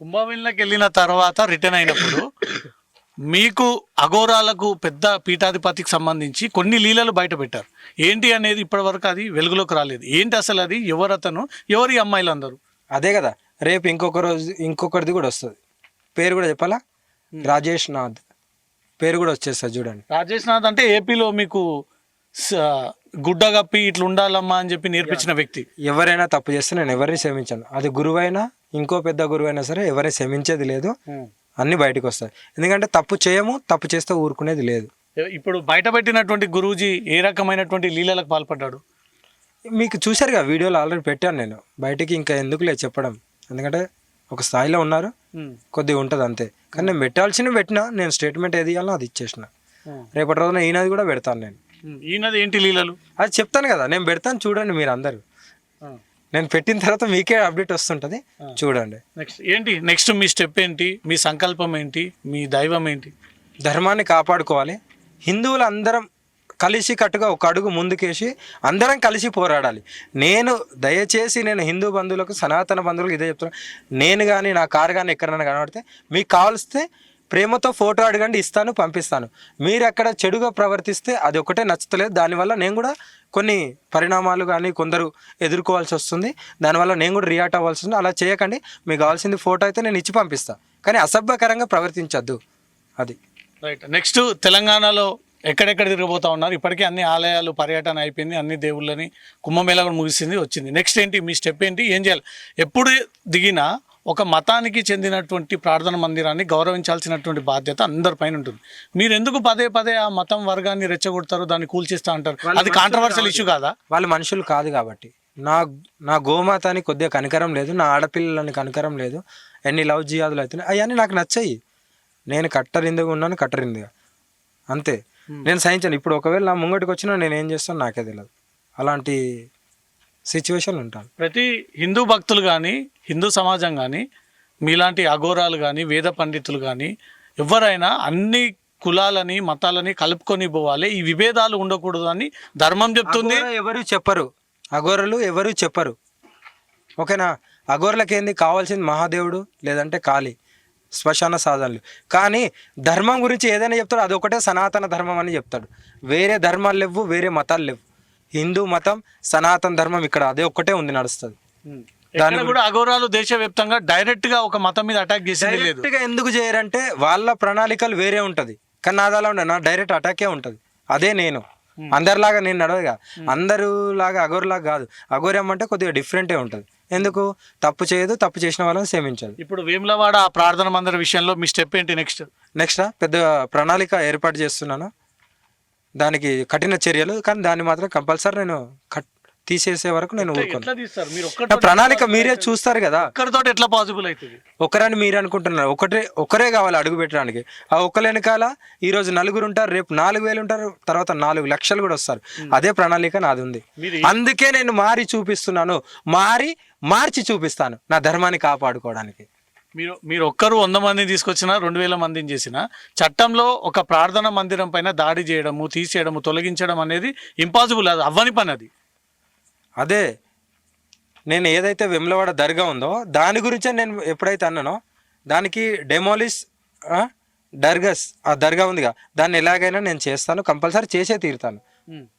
కుంభమేళకి వెళ్ళిన తర్వాత రిటర్న్ అయినప్పుడు మీకు అఘోరాలకు పెద్ద పీఠాధిపతికి సంబంధించి కొన్ని లీలలు బయట పెట్టారు. ఏంటి అనేది ఇప్పటివరకు అది వెలుగులోకి రాలేదు. ఏంటి అసలు అది? ఎవరతను, ఎవరి అమ్మాయిలు అందరూ? అదే కదా, రేపు ఇంకొక రోజు ఇంకొకరిది కూడా వస్తుంది. పేరు కూడా చెప్పాలా? రాజేష్ నాథ్ పేరు కూడా వచ్చేస్తుంది చూడండి. రాజేష్ నాథ్ అంటే ఏపీలో మీకు గుడ్డ కప్పి ఇట్లా ఉండాలమ్మా అని చెప్పి నేర్పించిన వ్యక్తి. ఎవరైనా తప్పు చేస్తే నేను ఎవరిని క్షమించాను. అది గురువైనా ఇంకో పెద్ద గురువైనా సరే ఎవరిని క్షమించేది లేదు. అన్ని బయటకు వస్తాయి. ఎందుకంటే తప్పు చేయము, తప్పు చేస్తే ఊరుకునేది లేదు. ఇప్పుడు బయట పెట్టినటువంటి గురూజీ ఏ రకమైనటువంటి లీలలకు పాల్పడ్డాడు? మీకు చూశారుగా, వీడియోలో ఆల్రెడీ పెట్టాను నేను. బయటికి ఇంకా ఎందుకు లేదు చెప్పడం, ఎందుకంటే ఒక స్థాయిలో ఉన్నారు, కొద్దిగా ఉంటుంది అంతే. కానీ నేను పెట్టాల్సినవి పెట్టినా, నేను స్టేట్మెంట్ ఏది ఇవ్వాలో అది ఇచ్చేసిన. రేపటి రోజున ఈయనది కూడా పెడతాను నేను. ఈయనది ఏంటి లీలలు? అది చెప్తాను కదా, నేను పెడతాను చూడండి మీరు అందరూ. నేను పెట్టిన తర్వాత మీకే అప్డేట్ వస్తుంటుంది, చూడండి. నెక్స్ట్ మీ స్టెప్ ఏంటి? మీ సంకల్పం ఏంటి? మీ దైవం ఏంటి? ధర్మాన్ని కాపాడుకోవాలి. హిందువులు అందరం కలిసి కట్టుగా ఒక అడుగు ముందుకేసి అందరం కలిసి పోరాడాలి. దయచేసి నేను హిందూ బంధువులకు, సనాతన బంధువులకు ఇదే చెప్తున్నాను. నేను కానీ నా కారు కానీ ఎక్కడైనా కనబడితే మీకు కావలిస్తే ప్రేమతో ఫోటో అడగండి, ఇస్తాను, పంపిస్తాను. మీరు అక్కడ చెడుగా ప్రవర్తిస్తే అది ఒకటే నచ్చలేదు. దానివల్ల నేను కూడా కొన్ని పరిణామాలు కానీ కొందరు ఎదుర్కోవాల్సి వస్తుంది. దానివల్ల నేను కూడా రియాక్ట్ అవ్వాల్సి వస్తుంది. అలా చేయకండి. మీకు కావాల్సింది ఫోటో అయితే నేను ఇచ్చి పంపిస్తాను, కానీ అసభ్యకరంగా ప్రవర్తించద్దు. అది రైట్. నెక్స్ట్ తెలంగాణలో ఎక్కడెక్కడ తిరగబోతా ఉన్నారు? ఇప్పటికే అన్ని ఆలయాలు పర్యటన అయిపోయింది, అన్ని దేవుళ్ళని కుంభమేళా కూడా ముగిసింది, వచ్చింది. నెక్స్ట్ ఏంటి మీ స్టెప్ ఏంటి? ఏం చేయాలి? ఎప్పుడు దిగినా ఒక మతానికి చెందినటువంటి ప్రార్థన మందిరాన్ని గౌరవించాల్సినటువంటి బాధ్యత అందరిపైన ఉంటుంది. మీరు ఎందుకు పదే పదే ఆ మతం వర్గాన్ని రెచ్చగొడతారు, దాన్ని కూల్చేస్తా అంటారు? అది కాంట్రవర్షియల్ ఇష్యూ కాదా? వాళ్ళు మనుషులు కాదు కాబట్టి. నా గోమాతానికి కొద్దిగా కనికరం లేదు, నా ఆడపిల్లలని కనికరం లేదు. ఎన్ని లవ్ జియాదులు అవుతున్నాయి, అవన్నీ నాకు నచ్చాయి. నేను కట్టరిందుగా ఉన్నాను, కట్టరిందుగా అంతే. నేను సహించాను. ఇప్పుడు ఒకవేళ నా ముంగటికి వచ్చినా నేను ఏం చేస్తాను నాకే తెలియదు. అలాంటి సిచ్యువేషన్ ఉంటాను. ప్రతి హిందూ భక్తులు కానీ, హిందూ సమాజం కానీ, మీలాంటి అఘోరాలు కానీ, వేద పండితులు కానీ, ఎవరైనా అన్ని కులాలని మతాలని కలుపుకొని పోవాలి. ఈ విభేదాలు ఉండకూడదు అని ధర్మం చెప్తుంది. ఎవరు చెప్పరు, అఘోరలు ఎవరు చెప్పరు. ఓకేనా? అఘోరలకి ఏంది కావాల్సింది? మహాదేవుడు లేదంటే కాళీ, శ్మశాన సాధనలు. కానీ ధర్మం గురించి ఏదైనా చెప్తాడు, అది ఒకటే సనాతన ధర్మం అని చెప్తాడు. వేరే ధర్మాలు లేవు, వేరే మతాలు లేవు. హిందూ మతం, సనాతన ధర్మం ఇక్కడ అదే ఒక్కటే ఉంది, నడుస్తుంది. దాన్ని కూడా అఘోరాలు దేశవ్యాప్తంగా డైరెక్ట్ గా ఒక మతం మీద అటాక్ చేసేది లేదు. ఎందుకు చేయరంటే వాళ్ళ ప్రణాళికలు వేరే ఉంటది. కానీ నాదాలా ఉండే నా డైరెక్ట్ అటాకే ఉంటది. అదే నేను అందరిలాగా నేను నడవగా, అందరూ లాగా అఘోరలాగా కాదు. అఘోరం అంటే కొద్దిగా డిఫరెంటే ఉంటుంది. ఎందుకు? తప్పు చేయదు, తప్పు చేసిన వాళ్ళని క్షమించదు. ఇప్పుడు వేములవాడ ఆ ప్రార్థన మందిర విషయంలో మీ స్టెప్ ఏంటి? నెక్స్ట్ పెద్ద ప్రణాళిక ఏర్పాటు చేస్తున్నాను, దానికి కఠిన చర్యలు. కానీ దాన్ని మాత్రం కంపల్సరీ నేను తీసేసే వరకు నేను ఊరుకోను. ప్రణాళిక మీరే చూస్తారు కదా, ఎట్లా పాసిబుల్ అవుతుంది? ఒకరని మీరే అనుకుంటున్నారు. ఒకరే కావాలి అడుగు పెట్టడానికి. ఆ ఒక్కరు వెనకాల ఈరోజు 4 ఉంటారు, రేపు 4,000 ఉంటారు, తర్వాత 4 లక్షలు కూడా వస్తారు. అదే ప్రణాళిక నాది ఉంది. అందుకే నేను మారి చూపిస్తున్నాను, మార్చి చూపిస్తాను నా ధర్మాన్ని కాపాడుకోవడానికి. మీరు ఒక్కరు 100 మందిని తీసుకొచ్చినా, 2,000 మందిని చేసినా, చట్టంలో ఒక ప్రార్థన మందిరం పైన దాడి చేయడము, తీసేయడము, తొలగించడం అనేది ఇంపాసిబుల్. అది అవ్వని పని. అదే నేను ఏదైతే వెమ్లవాడ దర్గా ఉందో దాని గురించే నేను ఎప్పుడైతే అన్నానో, దానికి డెమోలిష్ దర్గాస్, ఆ దర్గా ఉందిగా, దాన్ని ఎలాగైనా నేను చేస్తాను, కంపల్సరీ చేసే తీరుతాను.